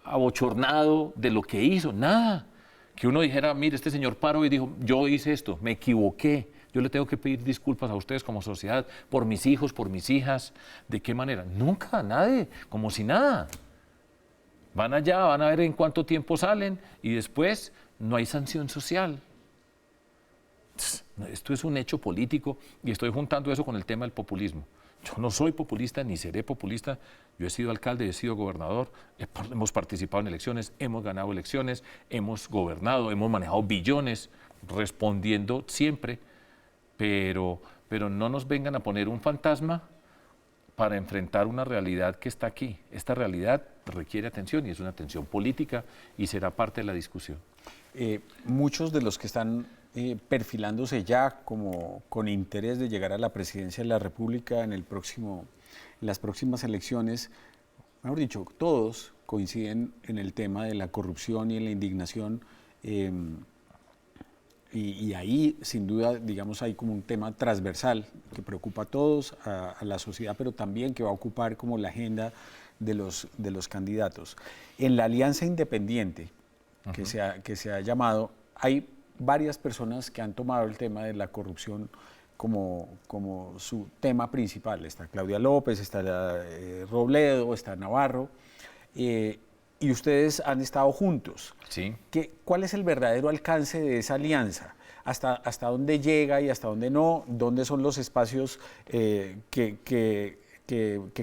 abochornado de lo que hizo, nada. Que uno dijera, mire, este señor paró y dijo, yo hice esto, me equivoqué. Yo le tengo que pedir disculpas a ustedes como sociedad, por mis hijos, por mis hijas. ¿De qué manera? Nunca, nadie, como si nada. Van allá, van a ver en cuánto tiempo salen y después no hay sanción social. Esto es un hecho político y estoy juntando eso con el tema del populismo. Yo no soy populista ni seré populista. Yo he sido alcalde, he sido gobernador, hemos participado en elecciones, hemos ganado elecciones, hemos gobernado, hemos manejado billones, respondiendo siempre. Pero no nos vengan a poner un fantasma para enfrentar una realidad que está aquí. Esta realidad requiere atención y es una atención política y será parte de la discusión. Muchos de los que están perfilándose ya como con interés de llegar a la presidencia de la República en las próximas elecciones, mejor dicho, todos coinciden en el tema de la corrupción y en la indignación. Y ahí, sin duda, digamos, hay como un tema transversal que preocupa a todos, a la sociedad, pero también que va a ocupar como la agenda de los candidatos. En la Alianza Independiente, que se ha llamado, hay varias personas que han tomado el tema de la corrupción como su tema principal. Está Claudia López, está Robledo, está Navarro, y ustedes han estado juntos. Sí. ¿Cuál es el verdadero alcance de esa alianza? ¿Hasta dónde llega y hasta dónde no? ¿Dónde son los espacios que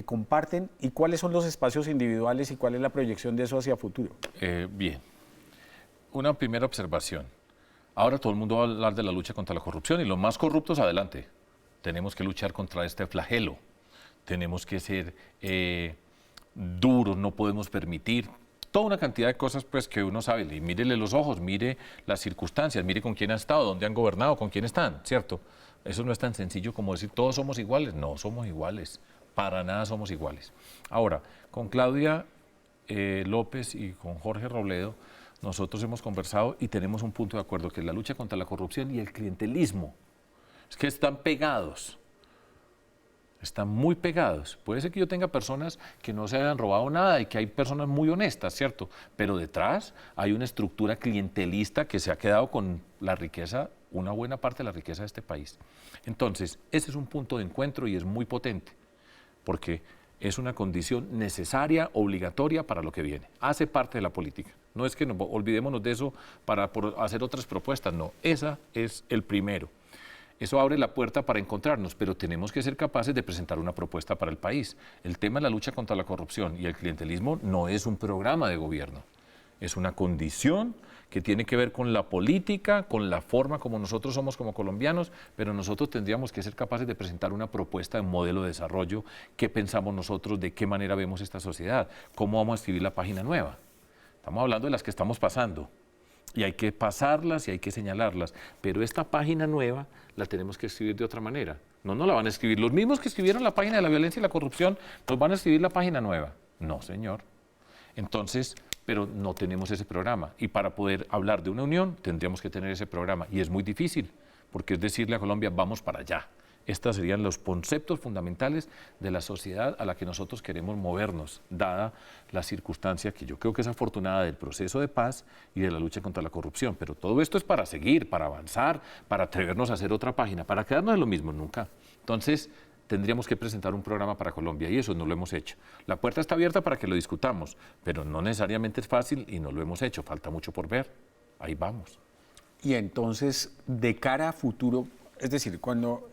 comparten? ¿Y cuáles son los espacios individuales y cuál es la proyección de eso hacia futuro? Bien. Una primera observación. Ahora todo el mundo va a hablar de la lucha contra la corrupción y los más corruptos adelante. Tenemos que luchar contra este flagelo. Tenemos que ser duros, no podemos permitir toda una cantidad de cosas pues que uno sabe. Y mírele los ojos, mire las circunstancias, mire con quién han estado, dónde han gobernado, con quién están, ¿cierto? Eso no es tan sencillo como decir todos somos iguales. No somos iguales, para nada somos iguales. Ahora, con Claudia López y con Jorge Robledo, nosotros hemos conversado y tenemos un punto de acuerdo, que es la lucha contra la corrupción y el clientelismo. Es que están pegados, están muy pegados. Puede ser que yo tenga personas que no se hayan robado nada y que hay personas muy honestas, ¿cierto? Pero detrás hay una estructura clientelista que se ha quedado con la riqueza, una buena parte de la riqueza de este país. Entonces, ese es un punto de encuentro y es muy potente, porque es una condición necesaria, obligatoria para lo que viene. Hace parte de la política. No es que olvidémonos de eso para hacer otras propuestas, no. Esa es el primero. Eso abre la puerta para encontrarnos, pero tenemos que ser capaces de presentar una propuesta para el país. El tema de la lucha contra la corrupción y el clientelismo no es un programa de gobierno. Es una condición que tiene que ver con la política, con la forma como nosotros somos como colombianos, pero nosotros tendríamos que ser capaces de presentar una propuesta de modelo de desarrollo, qué pensamos nosotros, de qué manera vemos esta sociedad, cómo vamos a escribir la página nueva. Estamos hablando de las que estamos pasando y hay que pasarlas y hay que señalarlas, pero esta página nueva la tenemos que escribir de otra manera. No la van a escribir los mismos que escribieron la página de la violencia y la corrupción, nos van a escribir la página nueva. No, señor. Entonces, pero no tenemos ese programa. Y para poder hablar de una unión, tendríamos que tener ese programa. Y es muy difícil, porque es decirle a Colombia, vamos para allá. Estos serían los conceptos fundamentales de la sociedad a la que nosotros queremos movernos, dada la circunstancia que yo creo que es afortunada del proceso de paz y de la lucha contra la corrupción. Pero todo esto es para seguir, para avanzar, para atrevernos a hacer otra página, para quedarnos en lo mismo nunca. Entonces, tendríamos que presentar un programa para Colombia y eso no lo hemos hecho. La puerta está abierta para que lo discutamos, pero no necesariamente es fácil y no lo hemos hecho. Falta mucho por ver. Ahí vamos. Y entonces, de cara a futuro, es decir, cuando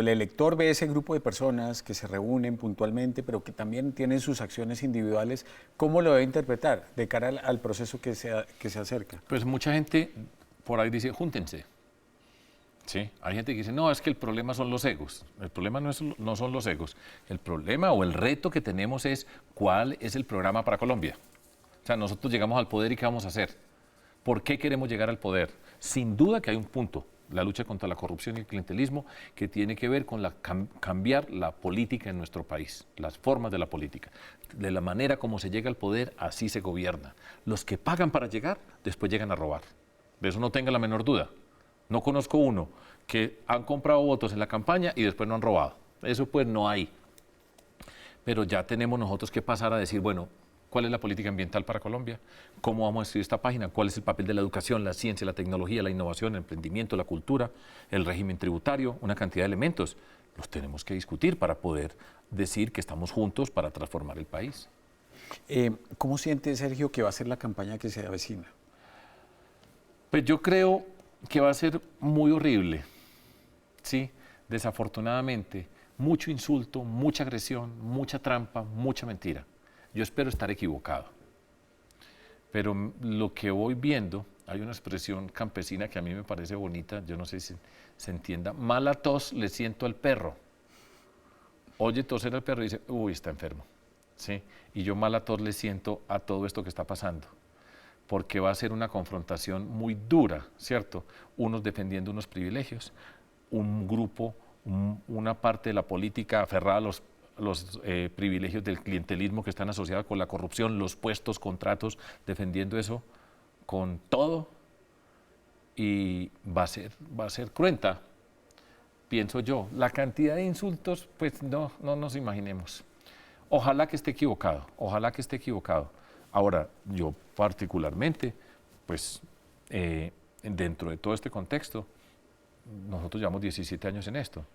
el elector ve ese grupo de personas que se reúnen puntualmente, pero que también tienen sus acciones individuales, ¿cómo lo debe interpretar de cara al proceso que se acerca? Pues mucha gente por ahí dice, júntense. Sí, hay gente que dice, no, es que el problema son los egos. El problema no son los egos. El problema o el reto que tenemos es cuál es el programa para Colombia. O sea, nosotros llegamos al poder y ¿qué vamos a hacer? ¿Por qué queremos llegar al poder? Sin duda que hay un punto, la lucha contra la corrupción y el clientelismo, que tiene que ver con cambiar la política en nuestro país, las formas de la política. De la manera como se llega al poder, así se gobierna. Los que pagan para llegar, después llegan a robar. De eso no tenga la menor duda. No conozco uno que han comprado votos en la campaña y después no han robado. Eso pues no hay. Pero ya tenemos nosotros que pasar a decir, bueno, ¿cuál es la política ambiental para Colombia? ¿Cómo vamos a escribir esta página? ¿Cuál es el papel de la educación, la ciencia, la tecnología, la innovación, el emprendimiento, la cultura, el régimen tributario? Una cantidad de elementos. Los tenemos que discutir para poder decir que estamos juntos para transformar el país. ¿Cómo siente, Sergio, que va a ser la campaña que se avecina? Pues yo creo que va a ser muy horrible, ¿sí? Desafortunadamente, mucho insulto, mucha agresión, mucha trampa, mucha mentira. Yo espero estar equivocado, pero lo que voy viendo, hay una expresión campesina que a mí me parece bonita, yo no sé si se entienda, mala tos le siento al perro. Oye toser al perro y dice, uy, está enfermo, ¿sí? Y yo mala tos le siento a todo esto que está pasando, porque va a ser una confrontación muy dura, ¿cierto? Unos defendiendo unos privilegios, un grupo, una parte de la política aferrada a los privilegios del clientelismo que están asociados con la corrupción, los puestos, contratos, defendiendo eso con todo, y va a ser cruenta, pienso yo. La cantidad de insultos, pues no nos imaginemos. Ojalá que esté equivocado, ojalá que esté equivocado. Ahora, yo particularmente, pues dentro de todo este contexto, nosotros llevamos 17 años en esto.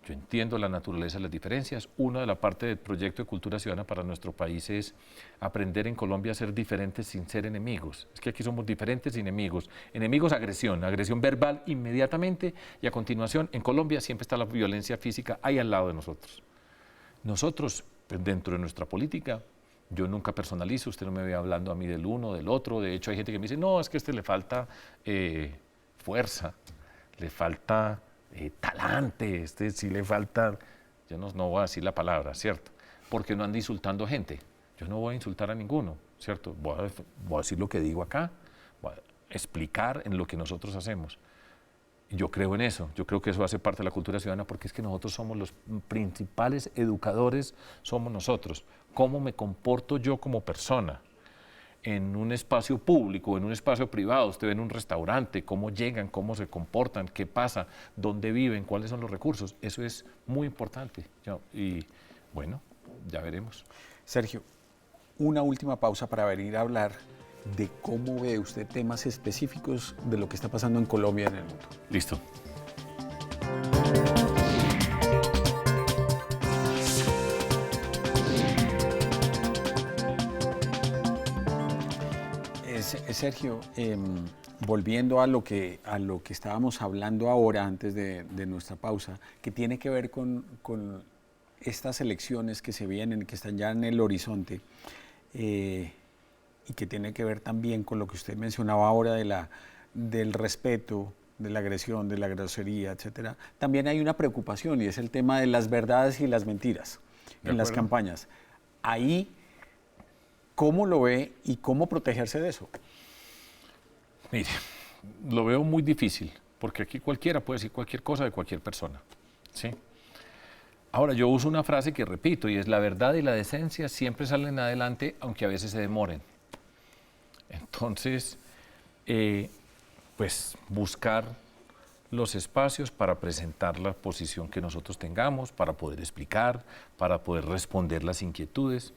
Yo entiendo la naturaleza de las diferencias. Una de la parte del proyecto de cultura ciudadana para nuestro país es aprender en Colombia a ser diferentes sin ser enemigos. Es que aquí somos diferentes enemigos. Enemigos, agresión, agresión verbal inmediatamente, y a continuación en Colombia siempre está la violencia física ahí al lado de nosotros. Nosotros, dentro de nuestra política, yo nunca personalizo, usted no me ve hablando a mí del uno o del otro. De hecho hay gente que me dice, no, es que a este le falta fuerza, le falta talante, sí le falta, yo no voy a decir la palabra, ¿cierto? Porque no anda insultando gente. Yo no voy a insultar a ninguno, ¿cierto? Voy a decir lo que digo acá, voy a explicar en lo que nosotros hacemos. Yo creo en eso, yo creo que eso hace parte de la cultura ciudadana, porque es que nosotros somos los principales educadores, somos nosotros. ¿Cómo me comporto yo como persona? En un espacio público, en un espacio privado, usted ve en un restaurante, cómo llegan, cómo se comportan, qué pasa, dónde viven, cuáles son los recursos. Eso es muy importante. Y bueno, ya veremos. Sergio, una última pausa para venir a hablar de cómo ve usted temas específicos de lo que está pasando en Colombia y en el mundo. Listo. Sergio, volviendo a lo que estábamos hablando ahora, antes de nuestra pausa, que tiene que ver con estas elecciones que se vienen, que están ya en el horizonte, y que tiene que ver también con lo que usted mencionaba ahora del respeto, de la agresión, de la grosería, etcétera. También hay una preocupación, y es el tema de las verdades y las mentiras en las campañas. Ahí, ¿cómo lo ve y cómo protegerse de eso? Mire, lo veo muy difícil, porque aquí cualquiera puede decir cualquier cosa de cualquier persona, ¿sí? Ahora, yo uso una frase que repito, y es: la verdad y la decencia siempre salen adelante, aunque a veces se demoren. Entonces, pues buscar los espacios para presentar la posición que nosotros tengamos, para poder explicar, para poder responder las inquietudes.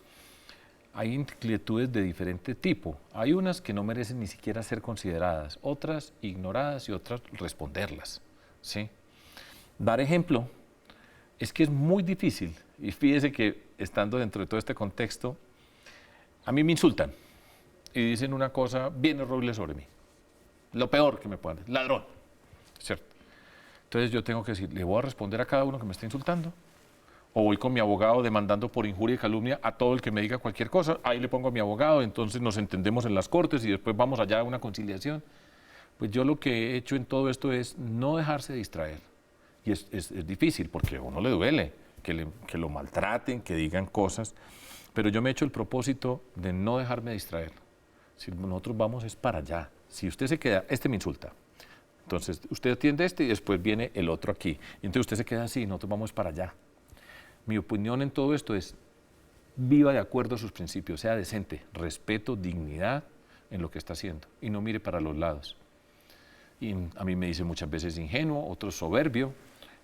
Hay inquietudes de diferente tipo. Hay unas que no merecen ni siquiera ser consideradas, otras ignoradas y otras responderlas, ¿sí? Dar ejemplo es que es muy difícil. Y fíjese que estando dentro de todo este contexto, a mí me insultan y dicen una cosa bien horrible sobre mí. Lo peor que me puedan decir, ladrón, ¿cierto? Entonces yo tengo que decir, ¿le voy a responder a cada uno que me está insultando? O voy con mi abogado demandando por injuria y calumnia a todo el que me diga cualquier cosa. Ahí le pongo a mi abogado, entonces nos entendemos en las cortes y después vamos allá a una conciliación. Pues yo lo que he hecho en todo esto es no dejarse distraer. Y es difícil porque a uno le duele que lo maltraten, que digan cosas. Pero yo me he hecho el propósito de no dejarme distraer. Si nosotros vamos es para allá. Si usted se queda, este me insulta. Entonces usted atiende este y después viene el otro aquí. Y entonces usted se queda así y nosotros vamos para allá. Mi opinión en todo esto es: viva de acuerdo a sus principios, sea decente, respeto, dignidad en lo que está haciendo y no mire para los lados. Y a mí me dicen muchas veces ingenuo, otros soberbio,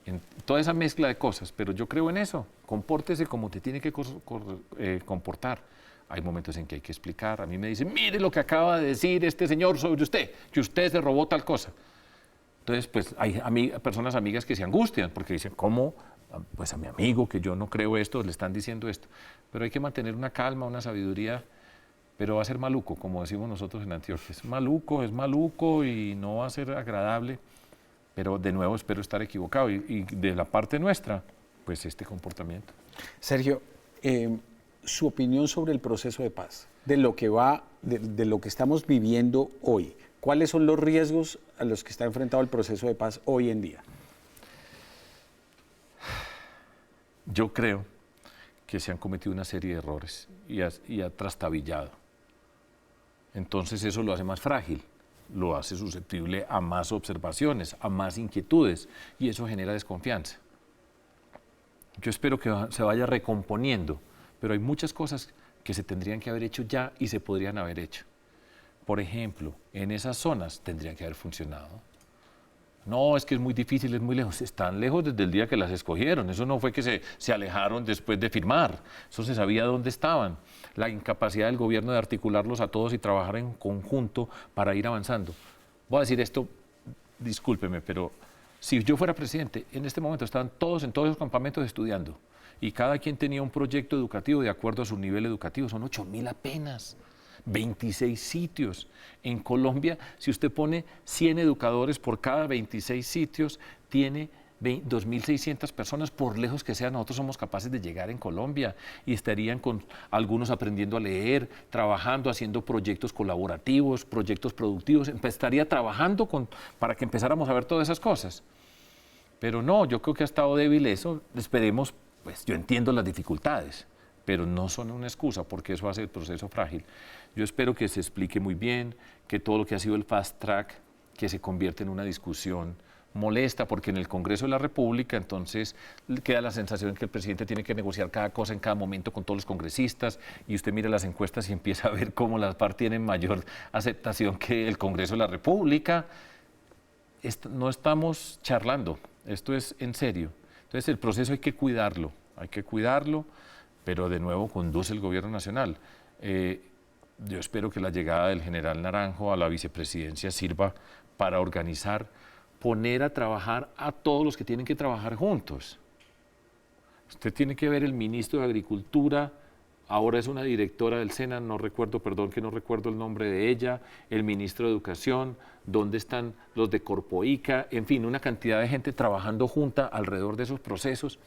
en toda esa mezcla de cosas, pero yo creo en eso. Compórtese como te tiene que comportar. Hay momentos en que hay que explicar. A mí me dicen, mire lo que acaba de decir este señor sobre usted, que usted se robó tal cosa. Entonces, pues hay personas amigas que se angustian porque dicen, ¿cómo? Pues a mi amigo, que yo no creo esto, le están diciendo esto. Pero hay que mantener una calma, una sabiduría, pero va a ser maluco, como decimos nosotros en Antioquia. Es maluco y no va a ser agradable, pero de nuevo espero estar equivocado. Y de la parte nuestra, pues este comportamiento. Sergio, su opinión sobre el proceso de paz, de lo que estamos viviendo hoy. ¿Cuáles son los riesgos a los que está enfrentado el proceso de paz hoy en día? Yo creo que se han cometido una serie de errores y ha trastabillado. Entonces eso lo hace más frágil, lo hace susceptible a más observaciones, a más inquietudes, y eso genera desconfianza. Yo espero que se vaya recomponiendo, pero hay muchas cosas que se tendrían que haber hecho ya y se podrían haber hecho. Por ejemplo, en esas zonas tendrían que haber funcionado. No, es que es muy difícil, es muy lejos. Están lejos desde el día que las escogieron. Eso no fue que se alejaron después de firmar. Eso se sabía dónde estaban. La incapacidad del gobierno de articularlos a todos y trabajar en conjunto para ir avanzando. Voy a decir esto, discúlpeme, pero Si yo fuera presidente, en este momento estaban todos en todos los campamentos estudiando y cada quien tenía un proyecto educativo de acuerdo a su nivel educativo. Son 8.000 apenas, 26 sitios. En Colombia, si usted pone 100 educadores por cada 26 sitios, tiene 2.600 personas, por lejos que sea, nosotros somos capaces de llegar en Colombia y estarían con algunos aprendiendo a leer, trabajando, haciendo proyectos colaborativos, proyectos productivos, estaría trabajando para que empezáramos a ver todas esas cosas. Pero no, yo creo que ha estado débil eso, esperemos, pues yo entiendo las dificultades, pero no son una excusa porque eso hace el proceso frágil. Yo espero que se explique muy bien, que todo lo que ha sido el fast track, que se convierta en una discusión molesta, porque en el Congreso de la República entonces queda la sensación de que el presidente tiene que negociar cada cosa en cada momento con todos los congresistas, y usted mira las encuestas y empieza a ver cómo las FARC tienen mayor aceptación que el Congreso de la República. No estamos charlando, esto es en serio. Entonces el proceso hay que cuidarlo, pero de nuevo conduce el gobierno nacional. Yo espero que la llegada del general Naranjo a la vicepresidencia sirva para organizar, poner a trabajar a todos los que tienen que trabajar juntos. Usted tiene que ver el ministro de Agricultura, ahora es una directora del SENA, no recuerdo el nombre de ella, el ministro de Educación, dónde están los de Corpoica, en fin, una cantidad de gente trabajando junta alrededor de esos procesos.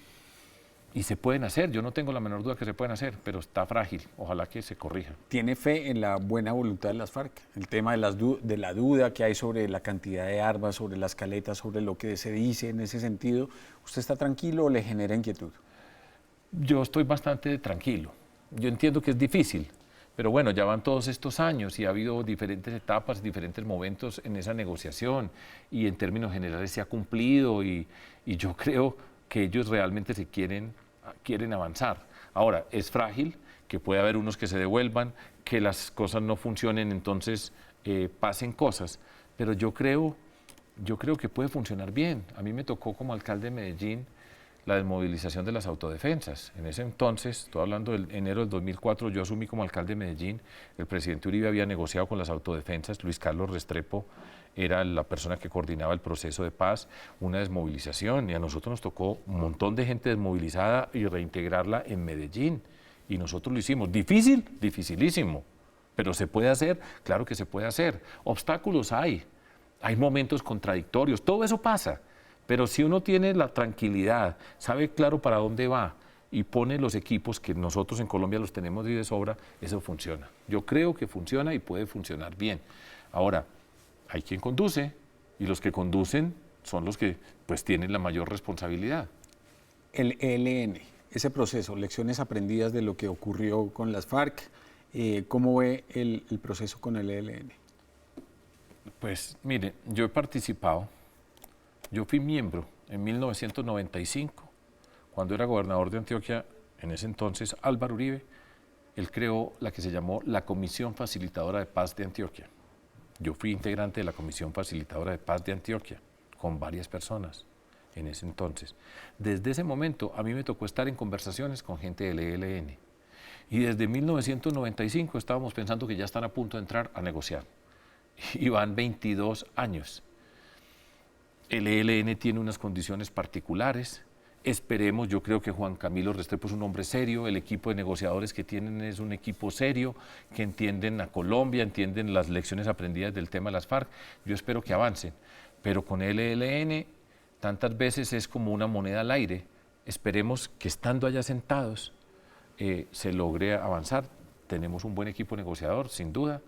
Y se pueden hacer, yo no tengo la menor duda que se pueden hacer, pero está frágil, ojalá que se corrija. ¿Tiene fe en la buena voluntad de las FARC? El tema de la duda que hay sobre la cantidad de armas, sobre las caletas, sobre lo que se dice en ese sentido, ¿usted está tranquilo o le genera inquietud? Yo estoy bastante tranquilo. Yo entiendo que es difícil, pero bueno, ya van todos estos años y ha habido diferentes etapas, diferentes momentos en esa negociación y en términos generales se ha cumplido y yo creo que ellos realmente quieren avanzar. Ahora, es frágil, que puede haber unos que se devuelvan, que las cosas no funcionen, entonces pasen cosas, pero yo creo que puede funcionar bien. A mí me tocó como alcalde de Medellín la desmovilización de las autodefensas. En ese entonces, estoy hablando del enero del 2004, yo asumí como alcalde de Medellín, el presidente Uribe había negociado con las autodefensas, Luis Carlos Restrepo era la persona que coordinaba el proceso de paz, una desmovilización, y a nosotros nos tocó un montón de gente desmovilizada y reintegrarla en Medellín, y nosotros lo hicimos. Difícil, dificilísimo, pero se puede hacer, claro que se puede hacer. Obstáculos hay momentos contradictorios, todo eso pasa, pero si uno tiene la tranquilidad, sabe claro para dónde va y pone los equipos que nosotros en Colombia los tenemos y de sobra, eso funciona. Yo creo que funciona y puede funcionar bien. Ahora, hay quien conduce y los que conducen son los que pues tienen la mayor responsabilidad. El ELN, ese proceso, lecciones aprendidas de lo que ocurrió con las FARC, ¿cómo ve el proceso con el ELN? Pues mire, yo he participado, yo fui miembro en 1995, cuando era gobernador de Antioquia, en ese entonces Álvaro Uribe, él creó la que se llamó la Comisión Facilitadora de Paz de Antioquia. Yo fui integrante de la Comisión Facilitadora de Paz de Antioquia, con varias personas en ese entonces. Desde ese momento a mí me tocó estar en conversaciones con gente del ELN. Y desde 1995 estábamos pensando que ya están a punto de entrar a negociar. Y van 22 años. El ELN tiene unas condiciones particulares. Esperemos, yo creo que Juan Camilo Restrepo es un hombre serio, el equipo de negociadores que tienen es un equipo serio, que entienden a Colombia, entienden las lecciones aprendidas del tema de las FARC. Yo espero que avancen, pero con el ELN tantas veces es como una moneda al aire. Esperemos que estando allá sentados se logre avanzar. Tenemos un buen equipo negociador, sin duda.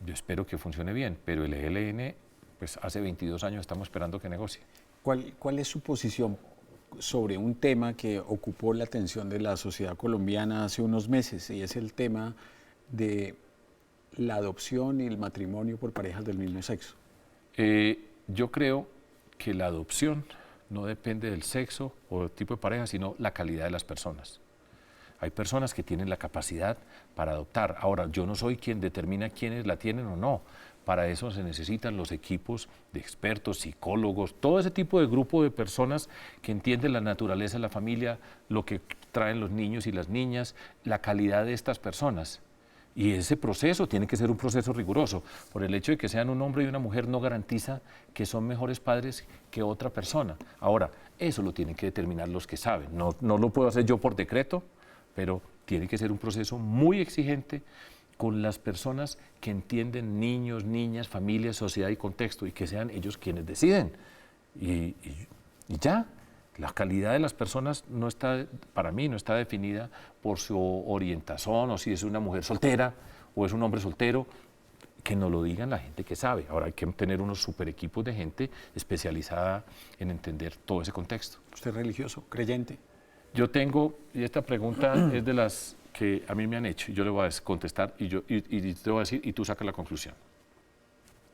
Yo espero que funcione bien, pero el ELN, pues hace 22 años estamos esperando que negocie. ¿Cuál es su posición sobre un tema que ocupó la atención de la sociedad colombiana hace unos meses, y es el tema de la adopción y el matrimonio por parejas del mismo sexo? Yo creo que la adopción no depende del sexo o del tipo de pareja, sino la calidad de las personas. Hay personas que tienen la capacidad para adoptar. Ahora, yo no soy quien determina quiénes la tienen o no. Para eso se necesitan los equipos de expertos, psicólogos, todo ese tipo de grupo de personas que entienden la naturaleza de la familia, lo que traen los niños y las niñas, la calidad de estas personas. Y ese proceso tiene que ser un proceso riguroso. Por el hecho de que sean un hombre y una mujer no garantiza que son mejores padres que otra persona. Ahora, eso lo tienen que determinar los que saben. No lo puedo hacer yo por decreto, pero tiene que ser un proceso muy exigente con las personas que entienden niños, niñas, familias, sociedad y contexto, y que sean ellos quienes deciden. Y ya. La calidad de las personas no está, para mí, no está definida por su orientación o si es una mujer soltera o es un hombre soltero. Que nos lo digan la gente que sabe. Ahora hay que tener unos super equipos de gente especializada en entender todo ese contexto. ¿Usted es religioso, creyente? Yo tengo, y esta pregunta es de las que a mí me han hecho, y yo le voy a contestar y te voy a decir, y tú sacas la conclusión.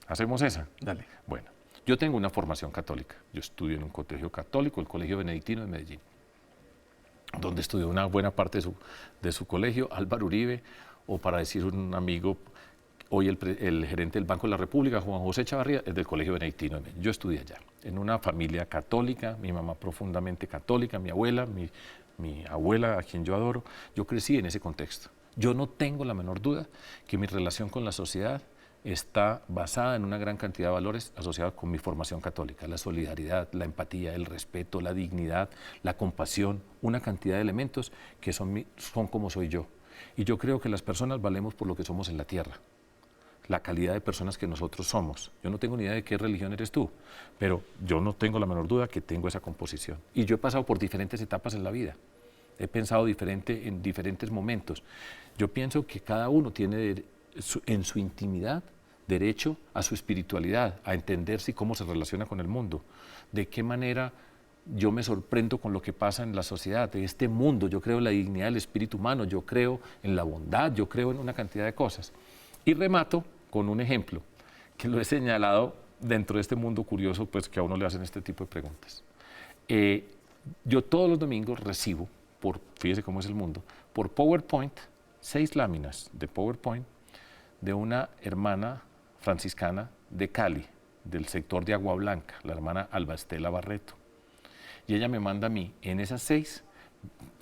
¿Hacemos esa? Dale. Bueno. Yo tengo una formación católica. Yo estudio en un colegio católico, el Colegio Benedictino de Medellín, donde estudió una buena parte de su colegio, Álvaro Uribe, o para decir un amigo, hoy el gerente del Banco de la República, Juan José Chavarría, es del Colegio Benedictino de Medellín. Yo estudié allá, en una familia católica, mi mamá profundamente católica, mi abuela, mi abuela, a quien yo adoro. Yo crecí en ese contexto. Yo no tengo la menor duda que mi relación con la sociedad está basada en una gran cantidad de valores asociados con mi formación católica: la solidaridad, la empatía, el respeto, la dignidad, la compasión, una cantidad de elementos que son como soy yo. Y yo creo que las personas valemos por lo que somos en la tierra, la calidad de personas que nosotros somos. Yo no tengo ni idea de qué religión eres tú, pero yo no tengo la menor duda que tengo esa composición. Y yo he pasado por diferentes etapas en la vida, he pensado diferente en diferentes momentos. Yo pienso que cada uno tiene en su intimidad derecho a su espiritualidad, a entenderse y cómo se relaciona con el mundo, de qué manera yo me sorprendo con lo que pasa en la sociedad, de este mundo. Yo creo en la dignidad del espíritu humano, yo creo en la bondad, yo creo en una cantidad de cosas. Y remato con un ejemplo que lo he señalado dentro de este mundo curioso, pues que a uno le hacen este tipo de preguntas. Yo todos los domingos recibo, fíjese cómo es el mundo, por PowerPoint, 6 láminas de PowerPoint de una hermana franciscana de Cali, del sector de Agua Blanca, la hermana Alba Estela Barreto. Y ella me manda a mí, en esas 6,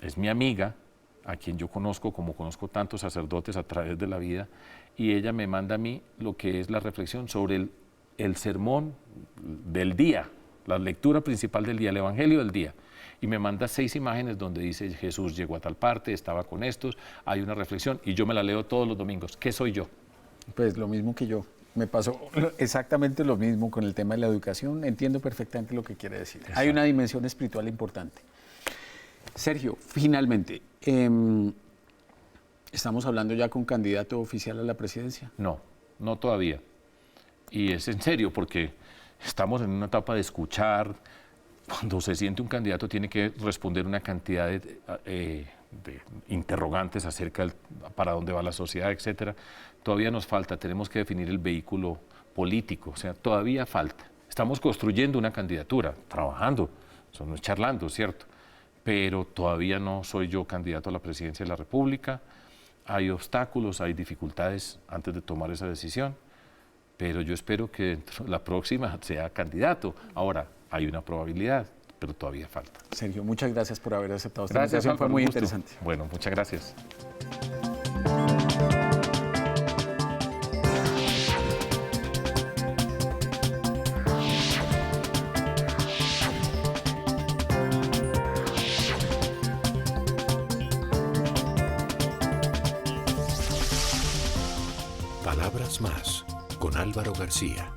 es mi amiga, a quien yo conozco como conozco tantos sacerdotes a través de la vida, y ella me manda a mí lo que es la reflexión sobre el sermón del día, la lectura principal del día, el evangelio del día. Y me manda 6 imágenes donde dice: Jesús llegó a tal parte, estaba con estos, hay una reflexión, y yo me la leo todos los domingos. ¿Qué soy yo? Pues lo mismo que yo. Me pasó exactamente lo mismo con el tema de la educación. Entiendo perfectamente lo que quiere decir. Exacto. Hay una dimensión espiritual importante. Sergio, finalmente, ¿estamos hablando ya con candidato oficial a la presidencia? No, no todavía. Y es en serio, porque estamos en una etapa de escuchar. Cuando se siente un candidato tiene que responder una cantidad de interrogantes acerca de para dónde va la sociedad, etcétera. Todavía nos falta, tenemos que definir el vehículo político, o sea, todavía falta. Estamos construyendo una candidatura, trabajando, somos charlando, ¿cierto? Pero todavía no soy yo candidato a la presidencia de la República. Hay obstáculos, hay dificultades antes de tomar esa decisión, pero yo espero que la próxima sea candidato. Ahora, hay una probabilidad, pero todavía falta. Sergio, muchas gracias por haber aceptado esta invitación. Gracias, fue muy interesante. Bueno, muchas gracias. Palabras más con Álvaro García.